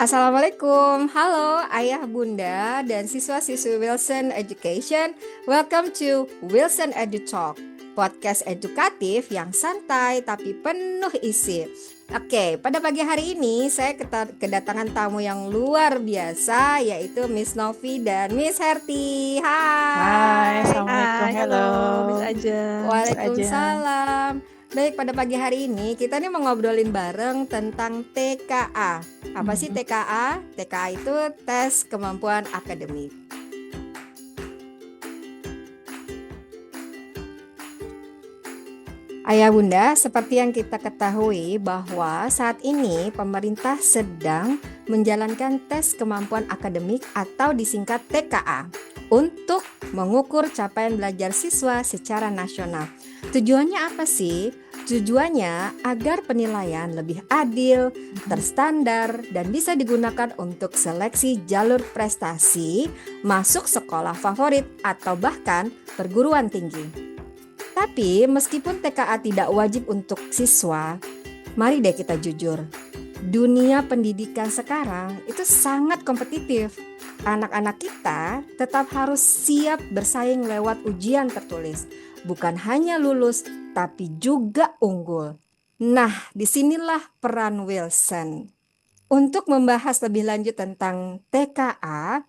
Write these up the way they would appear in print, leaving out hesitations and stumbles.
Assalamualaikum, halo ayah bunda dan siswa-siswi Wilson Education. Welcome to Wilson Edu Talk, podcast edukatif yang santai tapi penuh isi. Oke, pada pagi hari ini saya kedatangan tamu yang luar biasa, yaitu Miss Novi dan Miss Herti. Hai, Hai. Assalamualaikum. Hai, halo Hello, Miss Ajeng. Miss Ajeng. Waalaikumsalam. Baik, pada pagi hari ini kita nih mau ngobrolin bareng tentang TKA. Apa sih Mhm. TKA? TKA itu tes kemampuan akademik. Ayah bunda, seperti yang kita ketahui bahwa saat ini pemerintah sedang menjalankan tes kemampuan akademik atau disingkat TKA untuk mengukur capaian belajar siswa secara nasional. Tujuannya apa sih? Tujuannya agar penilaian lebih adil, terstandar, dan bisa digunakan untuk seleksi jalur prestasi, masuk sekolah favorit, atau bahkan perguruan tinggi. Tapi meskipun TKA tidak wajib untuk siswa, mari deh kita jujur. Dunia pendidikan sekarang itu sangat kompetitif. Anak-anak kita tetap harus siap bersaing lewat ujian tertulis. Bukan hanya lulus, tapi juga unggul. Nah, disinilah peran Wilson. Untuk membahas lebih lanjut tentang TKA,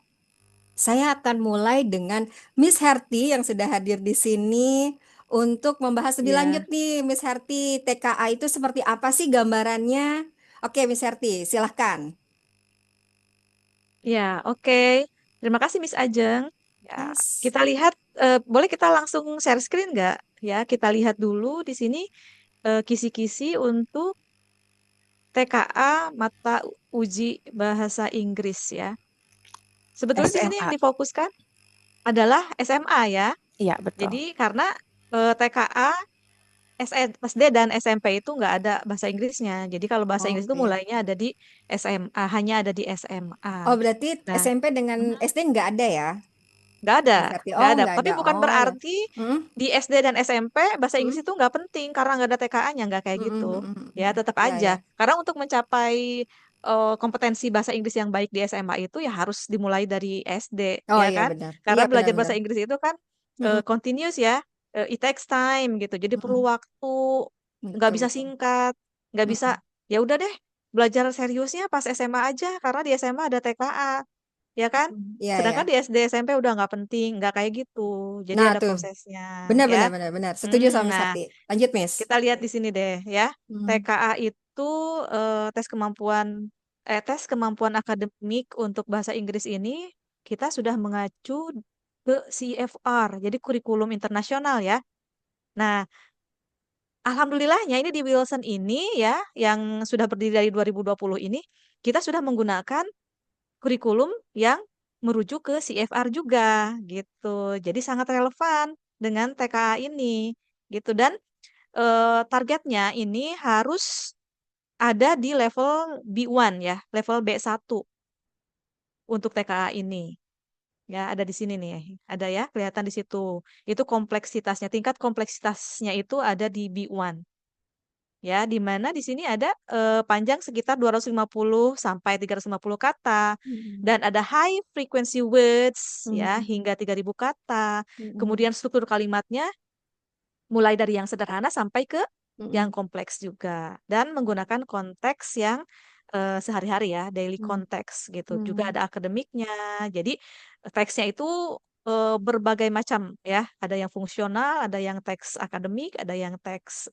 saya akan mulai dengan Miss Herti yang sudah hadir di sini untuk membahas lebih lanjut Ya, nih, Miss Herti. TKA itu seperti apa sih gambarannya? Oke, Miss Herti, silahkan. ya, oke. Terima kasih Miss Ajeng. Ya, Yes. kita lihat, boleh kita langsung share screen nggak? Ya, kita lihat dulu di sini kisi-kisi untuk TKA mata uji bahasa Inggris ya. Sebetulnya di sini yang SMA. difokuskan adalah SMA ya. Iya, betul. Jadi karena TKA SD dan SMP itu nggak ada bahasa Inggrisnya. Jadi kalau bahasa Inggris itu Oke. mulainya ada di SMA, hanya ada di Oh, SMA. berarti Nah, SMP dengan mhm, SD nggak ada ya, nggak ada, Miss Herti? nggak Oh, ada. nggak Tapi ada. bukan Oh ya. berarti Hmm? di SD dan SMP bahasa Hmm? Inggris itu nggak penting karena nggak ada TKA-nya, nggak kayak Hmm, gitu. hmm, hmm, hmm, Ya, hmm. tetap Ya, aja. ya. Karena untuk mencapai kompetensi bahasa Inggris yang baik di SMA itu ya harus dimulai dari SD, Oh ya iya kan? benar. Karena Iya belajar benar-benar. bahasa Inggris itu kan Hmm, hmm, continuous ya, it takes time gitu. Jadi perlu hmm. waktu, nggak Betul bisa betul. singkat, nggak bisa. Hmm, Ya udah deh, belajar seriusnya pas SMA aja karena di SMA ada TKA, ya kan? hmm. Iya ya. Sedangkan di SD SMP udah nggak penting, nggak kayak gitu. Jadi Nah ada tuh, prosesnya, ya. benar-benar benar-benar. Setuju sama Miss Nah, Herti. Lanjut, Miss. kita lihat di sini deh, ya. Hmm. TKA itu tes kemampuan tes kemampuan akademik untuk bahasa Inggris ini kita sudah mengacu ke CFR, jadi kurikulum internasional ya. Nah, alhamdulillahnya ini di Wilson ini ya, yang sudah berdiri dari 2020 ini, kita sudah menggunakan kurikulum yang merujuk ke CFR juga gitu. Jadi sangat relevan dengan TKA ini gitu dan targetnya ini harus ada di level B1 ya, level B1 untuk TKA ini. Ya, ada di sini nih. Ada ya, kelihatan di situ. Itu kompleksitasnya, tingkat kompleksitasnya itu ada di B1. Ya, di mana di sini ada panjang sekitar 250 sampai 350 kata Hmm. dan ada high frequency words ya Hmm. hingga 3.000 kata. Hmm. Kemudian struktur kalimatnya mulai dari yang sederhana sampai ke yang Hmm. kompleks juga dan menggunakan konteks yang sehari-hari ya, daily Hmm. konteks gitu. Juga Hmm. ada akademiknya. Jadi teksnya itu berbagai macam ya. Ada yang fungsional, ada yang teks akademik, ada yang teks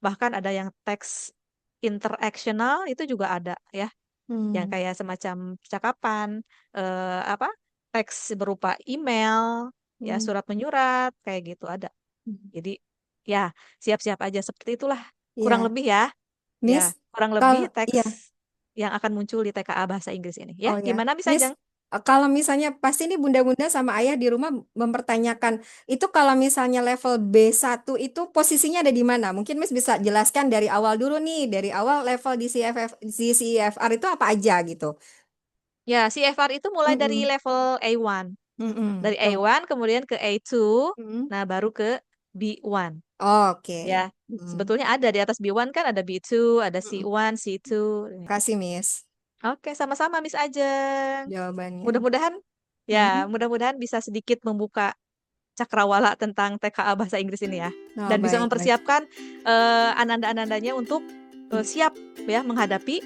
bahkan ada yang teks interaksional itu juga ada ya. Yang Hmm. kayak semacam percakapan apa? Teks berupa email, ya Hmm. surat menyurat kayak gitu ada. Hmm. Jadi ya siap-siap aja seperti itulah kurang Iya, lebih ya. Ya, Miss. kurang lebih Kalau iya, teks yang akan muncul di TKA Bahasa Inggris ini. Ya, oh ya, gimana bisa Miss. Ajeng? Kalau misalnya pasti nih bunda-bunda sama ayah di rumah mempertanyakan itu kalau misalnya level B1 itu posisinya ada di mana? Mungkin Miss bisa jelaskan dari awal dulu nih, dari awal level di CFR itu apa aja gitu. Ya, CFR itu mulai dari Mm-mm. level A1. Mm-mm. Dari Tuh. A1 kemudian ke A2, Mm. nah baru ke B1. Oke. Ya, Mm. sebetulnya ada di atas B1 kan ada B2, ada Mm-mm. C1, C2. Kasih Miss. Oke, sama-sama Miss Ajeng. jawabannya. Mudah-mudahan mudah-mudahan bisa sedikit membuka cakrawala tentang TKA bahasa Inggris ini ya. Oh, Dan bisa baik, baik. mempersiapkan ananda-anandanya untuk siap ya menghadapi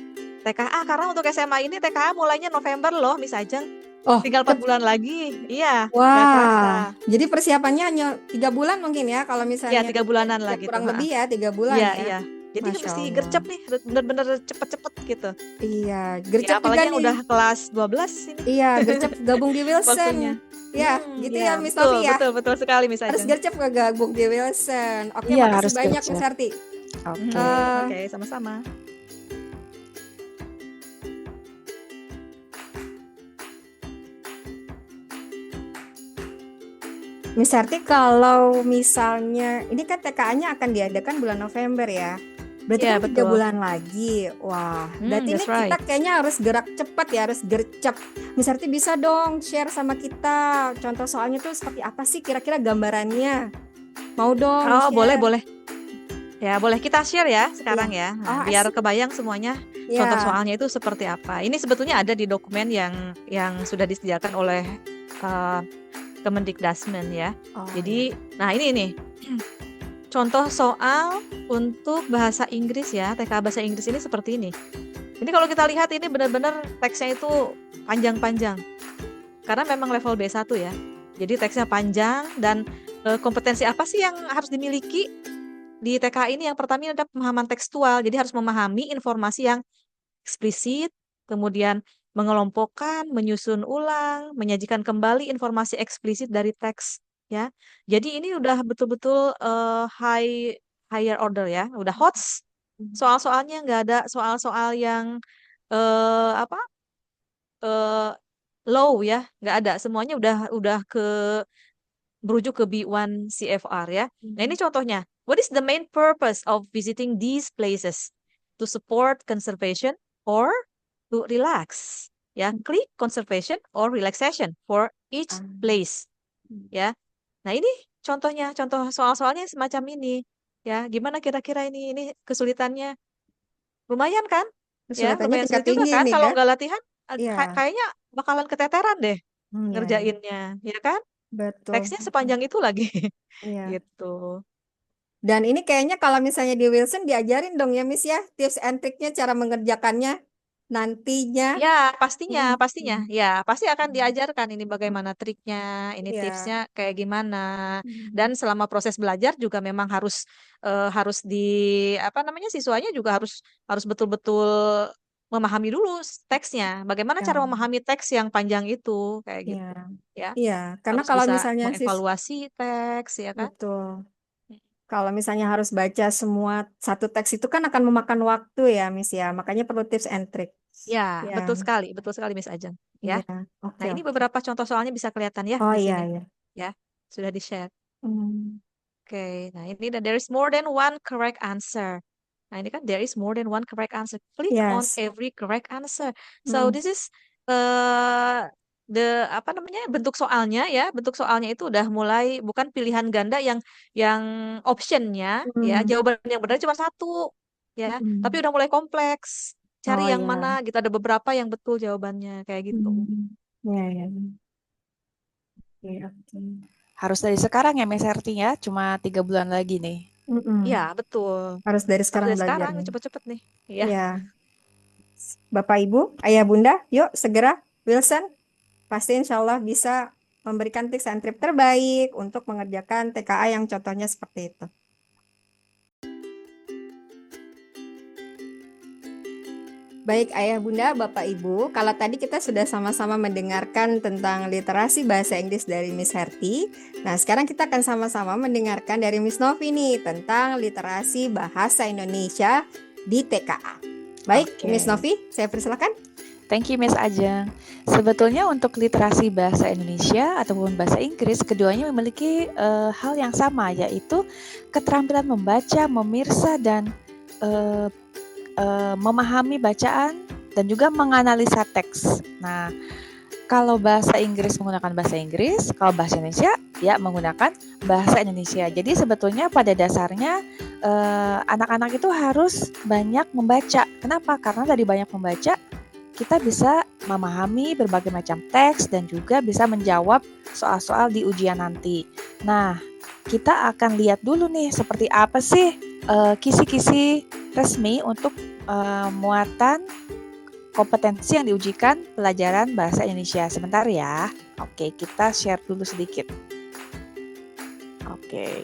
TKA, karena untuk SMA ini TKA mulainya November loh Miss Ajeng. Oh, Tinggal 4 bulan lagi. Iya, nggak terasa. wah, jadi persiapannya hanya 3 bulan mungkin ya, kalau Ya, misalnya 3 bulanan lah ya, gitu. kurang lebih ya 3 bulan Iya, ya. iya. Jadi Masya mesti Allah. gercep nih, harus bener-bener cepet-cepet gitu. Iya, Ya, gercep juga apalagi yang nih. udah kelas 12 ini Iya, gercep gabung di waktunya. Wilson. Ya, gitu ya Miss Betul, Novi ya. betul sekali Miss Harus Ajeng. gercep gabung di Wilson. Oke, Iya, makasih harus banyak gercep. Miss Arti. Oke. Oke, sama-sama. Miss Arti, kalau misalnya ini kan TKA-nya akan diadakan bulan November ya. Berarti Iya, kan 3 betul. bulan lagi. Wah, berarti ini That's kita right. kayaknya harus gerak cepat ya, harus gercep. Miss Arti bisa dong share sama kita contoh soalnya tuh seperti apa sih kira-kira gambarannya? Mau dong Oh, share. boleh. Ya, boleh kita share ya sekarang ya. Nah, Oh, biar asik. kebayang semuanya Ya. contoh soalnya itu seperti apa. Ini sebetulnya ada di dokumen yang sudah disediakan oleh Kemendikbudrismen ya. Oh, Jadi, nah ini nih. Contoh soal untuk bahasa Inggris ya, TK bahasa Inggris ini seperti ini. Ini kalau kita lihat ini benar-benar teksnya itu panjang-panjang. Karena memang level B1 ya. Jadi teksnya panjang dan kompetensi apa sih yang harus dimiliki di TK ini? Yang pertama ada pemahaman tekstual. Jadi harus memahami informasi yang eksplisit, kemudian mengelompokkan, menyusun ulang, menyajikan kembali informasi eksplisit dari teks ya. Jadi ini udah betul-betul higher order ya, udah HOTS. Soal-soalnya nggak ada soal-soal yang apa low ya, nggak ada. Semuanya udah berujuk ke B1 CFR ya. Nah ini contohnya. What is the main purpose of visiting these places? To support conservation or to relax? Ya, klik conservation or relaxation for each place. Ya. Nah ini contohnya, contoh soal-soalnya semacam ini. Ya, gimana kira-kira ini kesulitannya? Lumayan kan? Ya, kesulitannya lumayan tingkat sulit juga tinggi kan? nih Kalau ya. nggak latihan, Iya. kayaknya bakalan keteteran deh Ya, ya. ngerjainnya, ya kan? Betul. Teksnya sepanjang itu lagi. Iya. Gitu. Dan ini kayaknya kalau misalnya di Wilson diajarin dong ya Miss ya, tips and triknya cara mengerjakannya nantinya. Ya, pastinya. Hmm. Ya, pasti akan diajarkan ini bagaimana triknya, ini Iya. tipsnya kayak gimana. Dan selama proses belajar juga memang harus apa namanya, siswanya juga harus betul-betul memahami dulu teksnya. Bagaimana Ya. cara memahami teks yang panjang itu, kayak Iya. gitu. Ya, Iya, karena harus kalau bisa misalnya mengevaluasi teks, ya kan? betul. Kalau misalnya harus baca semua satu teks itu kan akan memakan waktu ya, Miss ya. Makanya perlu tips and trick. Ya, Ya, betul sekali Miss Ajeng. iya. Ya. Oke, Nah, ini oke. beberapa contoh soalnya bisa kelihatan ya Oh di iya, sini. iya. Ya, sudah di-share. Hmm. Oke, nah ini there is more than one correct answer. Nah, ini kan there is more than one correct answer. Click on Yes. every correct answer. So Hmm. this is apa namanya, bentuk soalnya ya. Bentuk soalnya itu udah mulai bukan pilihan ganda yang optionnya ya, Hmm. jawaban yang benar cuma satu ya, tapi Hmm. udah mulai kompleks. Oh Cari yang iya. mana gitu, ada beberapa yang betul jawabannya kayak gitu. Hmm. Iya, iya. Iya, oke. Harus dari sekarang ya Miss Herti ya, cuma 3 bulan lagi nih. Iya, Mm-mm. betul. Harus dari Harus sekarang dari sekarang belajarnya. nih, cepet-cepet nih. Iya. Iya. Bapak, Ibu, Ayah, Bunda, yuk segera Wilson. Pasti insya Allah bisa memberikan tips and trip terbaik untuk mengerjakan TKA yang contohnya seperti itu. Baik Ayah Bunda, Bapak Ibu, kalau tadi kita sudah sama-sama mendengarkan tentang literasi bahasa Inggris dari Miss Herti, nah sekarang kita akan sama-sama mendengarkan dari Miss Novi nih tentang literasi bahasa Indonesia di TKA. Baik, Oke. Miss Novi, saya persilakan. Thank you Miss Ajeng. Sebetulnya untuk literasi bahasa Indonesia ataupun bahasa Inggris, keduanya memiliki hal yang sama, yaitu keterampilan membaca, memirsa, dan memahami bacaan dan juga menganalisa teks. Nah, kalau bahasa Inggris menggunakan bahasa Inggris, kalau bahasa Indonesia ya menggunakan bahasa Indonesia. Jadi sebetulnya pada dasarnya anak-anak itu harus banyak membaca. Kenapa? Karena dari banyak membaca kita bisa memahami berbagai macam teks dan juga bisa menjawab soal-soal di ujian nanti. Nah, kita akan lihat dulu nih seperti apa sih kisi-kisi resmi untuk muatan kompetensi yang diujikan pelajaran bahasa Indonesia. Sebentar ya. Oke, kita share dulu sedikit. Oke.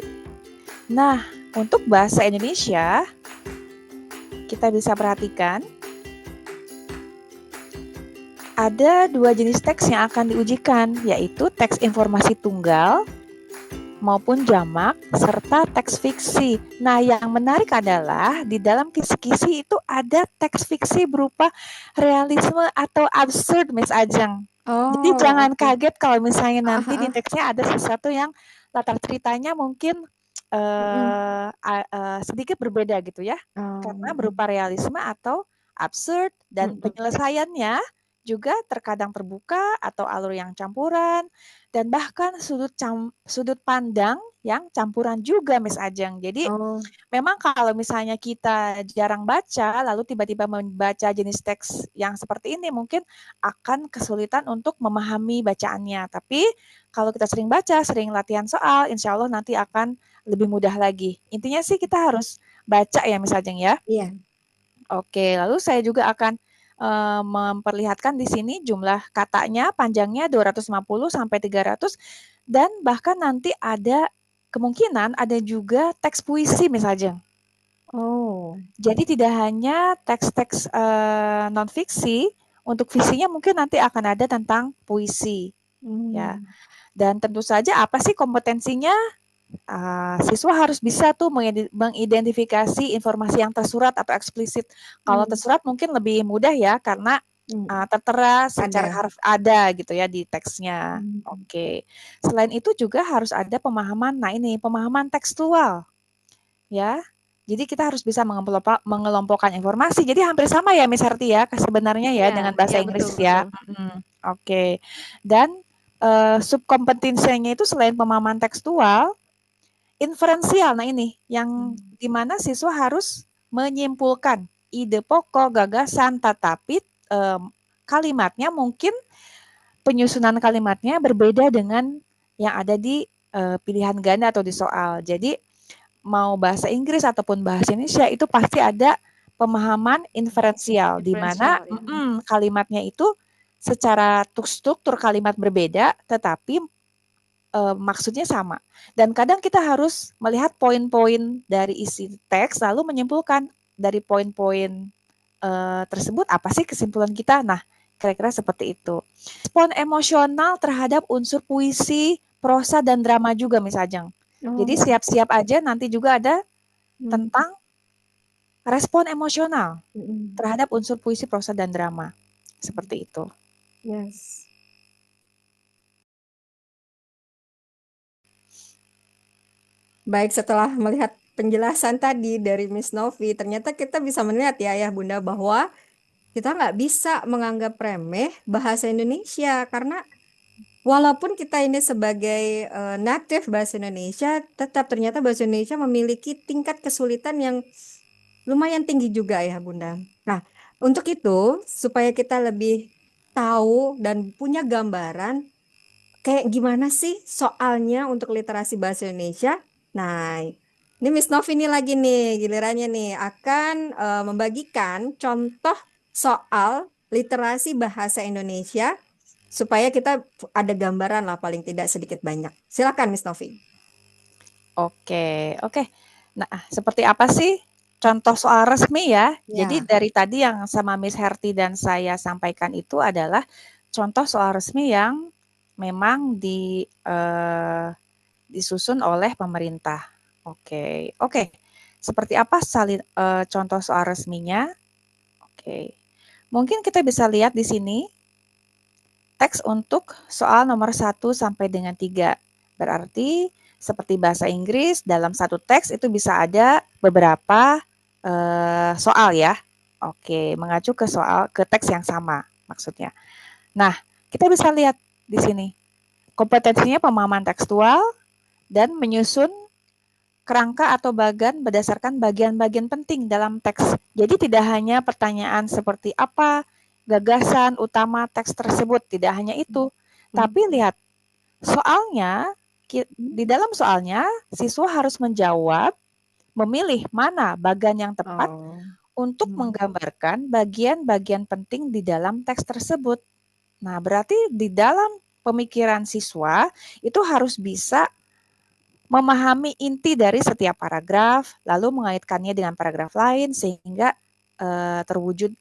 Nah, untuk bahasa Indonesia, kita bisa perhatikan ada 2 jenis teks yang akan diujikan, yaitu teks informasi tunggal maupun jamak, serta teks fiksi. Nah, yang menarik adalah di dalam kisi-kisi itu ada teks fiksi berupa realisme atau absurd, Miss Ajeng. Jadi Oh, jangan oke. kaget kalau misalnya Ah, nanti di ah, ah. teksnya ada sesuatu yang latar ceritanya mungkin Mm-mm. sedikit berbeda gitu ya, karena Oh, berupa realisme atau absurd dan mm-mm. penyelesaiannya juga terkadang terbuka atau alur yang campuran dan bahkan sudut pandang yang campuran juga, Miss Ajeng. Jadi Oh, memang kalau misalnya kita jarang baca, lalu tiba-tiba membaca jenis teks yang seperti ini, mungkin akan kesulitan untuk memahami bacaannya. Tapi kalau kita sering baca, sering latihan soal, insya Allah nanti akan lebih mudah lagi. Intinya sih kita harus baca ya, Miss Ajeng ya. iya. Oke, lalu saya juga akan memperlihatkan di sini jumlah katanya, panjangnya 250 sampai 300, dan bahkan nanti ada kemungkinan ada juga teks puisi, Miss Ajeng. Oh, Jadi tidak hanya teks-teks non-fiksi, untuk visinya mungkin nanti akan ada tentang puisi, ya. hmm. Dan tentu saja apa sih kompetensinya? Siswa harus bisa tuh mengidentifikasi informasi yang tersurat atau eksplisit. Kalau Hmm. tersurat mungkin lebih mudah ya, karena Hmm. tertera secara Ada. harf ada gitu ya di teksnya. Hmm. Oke. Selain itu juga harus ada pemahaman, nah ini pemahaman tekstual ya. Jadi kita harus bisa mengelompokkan informasi. Jadi hampir sama ya Miss Harti ya sebenarnya ya Iya, dengan bahasa iya Inggris betul betul. ya. Oke. Dan subkompetensinya itu selain pemahaman tekstual, inferensial. Nah ini yang Hmm. dimana siswa harus menyimpulkan ide pokok, gagasan, tetapi kalimatnya mungkin penyusunan kalimatnya berbeda dengan yang ada di pilihan ganda atau di soal. Jadi mau bahasa Inggris ataupun bahasa Indonesia itu pasti ada pemahaman inferensial di mana Diferensial ya. kalimatnya itu secara struktur kalimat berbeda tetapi maksudnya sama. Dan kadang kita harus melihat poin-poin dari isi teks lalu menyimpulkan dari poin-poin tersebut apa sih kesimpulan kita. Nah, kira-kira seperti itu. Respon emosional terhadap unsur puisi, prosa, dan drama juga Miss Ajeng. Jadi Oh, siap-siap aja nanti juga ada hmm. tentang respon emosional Hmm. terhadap unsur puisi, prosa, dan drama. Seperti itu. Yes. Baik, setelah melihat penjelasan tadi dari Miss Novi, ternyata kita bisa melihat ya Ayah Bunda bahwa kita nggak bisa menganggap remeh bahasa Indonesia karena walaupun kita ini sebagai native bahasa Indonesia, tetap ternyata bahasa Indonesia memiliki tingkat kesulitan yang lumayan tinggi juga ya Bunda. Nah, untuk itu supaya kita lebih tahu dan punya gambaran kayak gimana sih soalnya untuk literasi bahasa Indonesia. Nah, ini Miss Novi ini lagi nih gilirannya nih akan membagikan contoh soal literasi bahasa Indonesia supaya kita ada gambaran lah paling tidak sedikit banyak. Silakan Miss Novi. Oke, oke. Nah, seperti apa sih contoh soal resmi ya? Jadi Ya. dari tadi yang sama Miss Herti dan saya sampaikan itu adalah contoh soal resmi yang memang disusun oleh pemerintah. Oke, oke. Seperti apa contoh soal resminya? Oke. Mungkin kita bisa lihat di sini teks untuk soal nomor 1 sampai dengan 3. Berarti seperti bahasa Inggris dalam satu teks itu bisa ada beberapa soal ya. Oke, mengacu ke teks yang sama maksudnya. Nah, kita bisa lihat di sini kompetensinya pemahaman tekstual dan menyusun kerangka atau bagan berdasarkan bagian-bagian penting dalam teks. Jadi tidak hanya pertanyaan seperti apa gagasan utama teks tersebut. Tidak hanya itu, tapi lihat soalnya, di dalam soalnya siswa harus menjawab, memilih mana bagian yang tepat untuk menggambarkan bagian-bagian penting di dalam teks tersebut. Nah, berarti di dalam pemikiran siswa itu harus bisa memahami inti dari setiap paragraf, lalu mengaitkannya dengan paragraf lain sehingga terwujud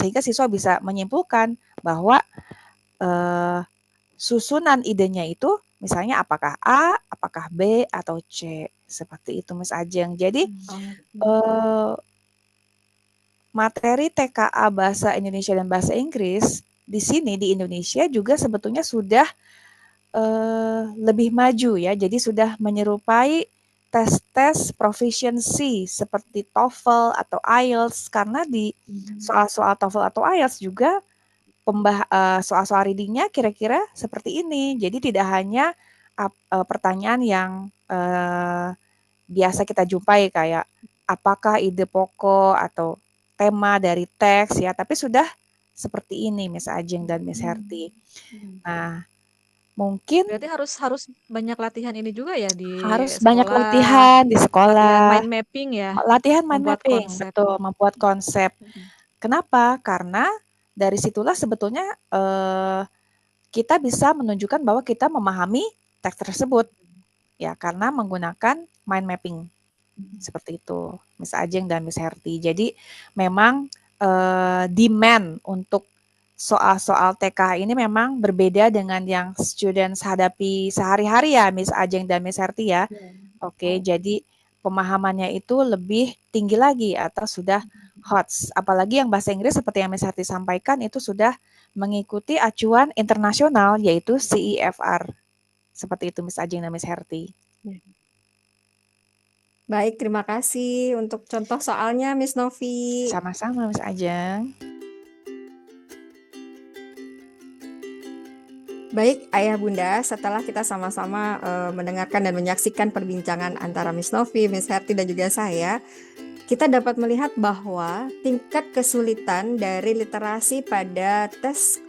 sehingga siswa bisa menyimpulkan bahwa susunan idenya itu misalnya apakah A, apakah B atau C, seperti itu Miss Ajeng. Jadi materi TKA Bahasa Indonesia dan Bahasa Inggris di sini di Indonesia juga sebetulnya sudah lebih maju ya, jadi sudah menyerupai tes-tes proficiency seperti TOEFL atau IELTS, karena di soal-soal TOEFL atau IELTS juga soal-soal readingnya kira-kira seperti ini. Jadi tidak hanya pertanyaan yang biasa kita jumpai kayak apakah ide pokok atau tema dari teks ya, tapi sudah seperti ini Miss Ajeng dan Miss Herti. Nah, mungkin berarti harus banyak latihan ini juga ya di harus sekolah, banyak latihan di latihan sekolah. mind mapping ya, Latihan mind membuat mapping, konsep. betul, membuat konsep. Kenapa? Karena dari situlah sebetulnya kita bisa menunjukkan bahwa kita memahami teks tersebut ya, karena menggunakan mind mapping. Seperti itu, Miss Ajeng dan Miss Herti. Jadi memang demand untuk soal-soal TK ini memang berbeda dengan yang students hadapi sehari-hari ya, Miss Ajeng dan Miss Herti ya. Oke, jadi pemahamannya itu lebih tinggi lagi atau sudah HOTS. Apalagi yang bahasa Inggris seperti yang Miss Herti sampaikan itu sudah mengikuti acuan internasional yaitu CEFR. Seperti itu Miss Ajeng dan Miss Herti. Baik, terima kasih untuk contoh soalnya Miss Novi. Sama-sama Miss Ajeng. Baik, Ayah Bunda, setelah kita sama-sama mendengarkan dan menyaksikan perbincangan antara Miss Novi, Miss Herti dan juga saya, kita dapat melihat bahwa tingkat kesulitan dari literasi pada tes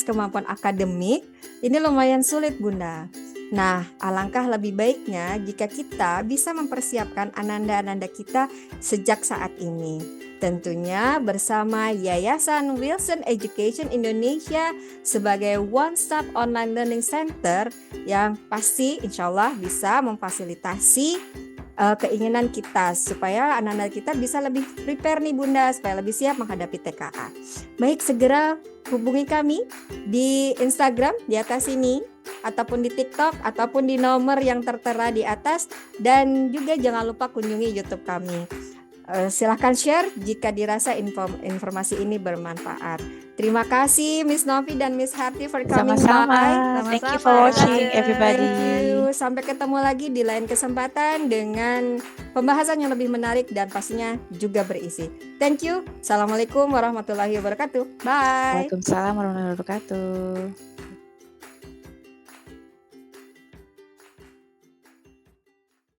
kemampuan akademik ini lumayan sulit, Bunda. Nah, alangkah lebih baiknya jika kita bisa mempersiapkan ananda-ananda kita sejak saat ini. Tentunya bersama Yayasan Wilson Education Indonesia sebagai one-stop online learning center yang pasti insya Allah bisa memfasilitasi keinginan kita supaya anak-anak kita bisa lebih prepare nih Bunda, supaya lebih siap menghadapi TKA. Baik, segera hubungi kami di Instagram di atas ini, ataupun di TikTok, ataupun di nomor yang tertera di atas, dan juga jangan lupa kunjungi YouTube kami. Silahkan share jika dirasa informasi ini bermanfaat. Terima kasih Miss Novi dan Miss Herti for coming Sama-sama. by. Thank you for watching everybody. Sampai ketemu lagi di lain kesempatan dengan pembahasan yang lebih menarik dan pastinya juga berisi. Thank you. Assalamualaikum warahmatullahi wabarakatuh. Bye. Waalaikumsalam warahmatullahi wabarakatuh.